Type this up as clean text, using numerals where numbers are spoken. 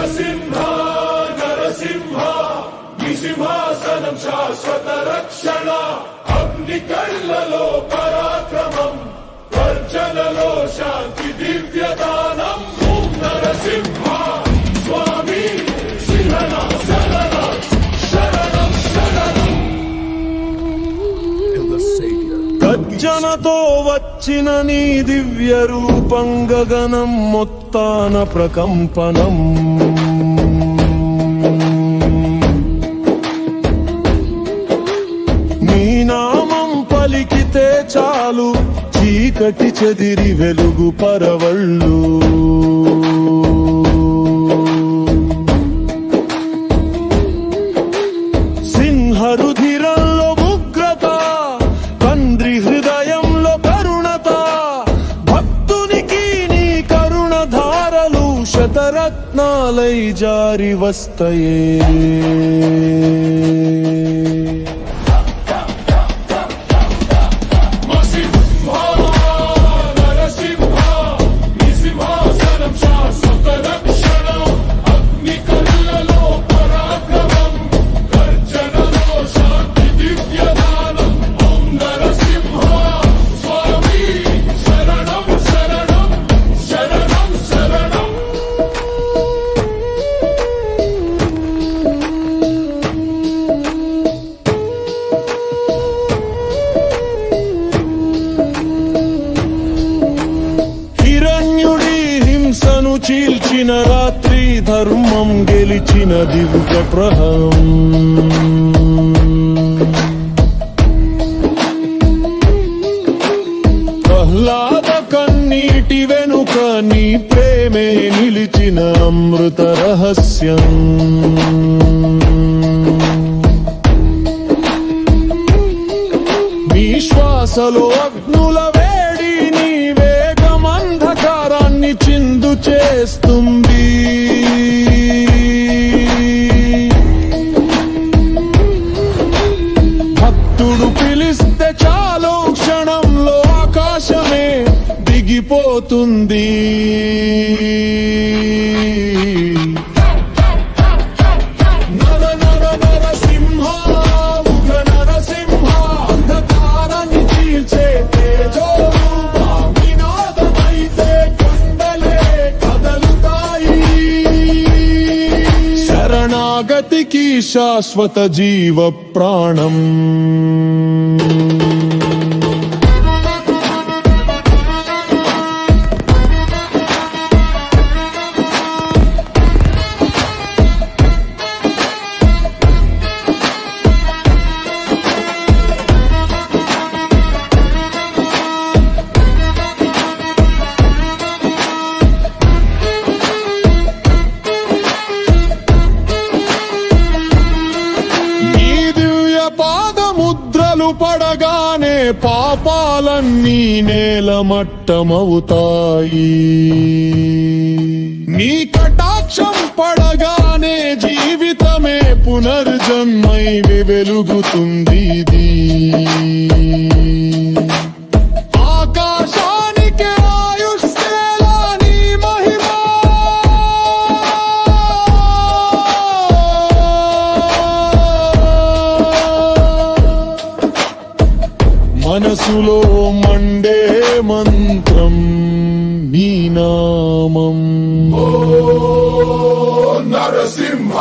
నరసింహ నరసింహ సింహాసనం శాశ్వత రక్షణ అగ్ని కళ్ళలో పరాక్రమం గర్జనలో శాంతి దివ్యదానం ఓం నరసింహ స్వామి శరణం శరణం శరణం శరణం. గర్జనతో వచ్చిన నీ దివ్య రూపం గగనం మొత్తాన ప్రకంపనం. నీ నామం పలికితే చాలు చీకటి చెదిరి వెలుగు పరవళ్ళు. సింహరుధిరంలో ఉగ్రత తండ్రి హృదయంలో కరుణత భక్తునికి నీ కరుణ ధారలు శతరత్నాలై జారి వస్తాయే. చీల్చిన రాత్రి ధర్మం గెలిచిన దివ్య ప్రహం. ప్రహ్లాద కన్నీటి వెనుక నీ ప్రేమే నిలిచిన అమృత రహస్యం. నీ శ్వాసలో అగ్నుల వేడి నీ వేగం అంధకారాన్ని చిందు చేస్తుంది. భక్తుడు పిలిస్తే చాలు క్షణంలో ఆకాశమే దిగిపోతుంది. శరణాగతికి శాశ్వత జీవ ప్రాణం. పడగానే పాపాలన్నీ నేలమట్టమవుతాయి. నీ కటాక్షం పడగానే జీవితమే పునర్జన్మై వెలుగుతుంది. ఆకాశానికి ఆయుష్లా నీ మహిమా మనసులో మండే మంత్రం నీ నామం. ఓ నరసింహ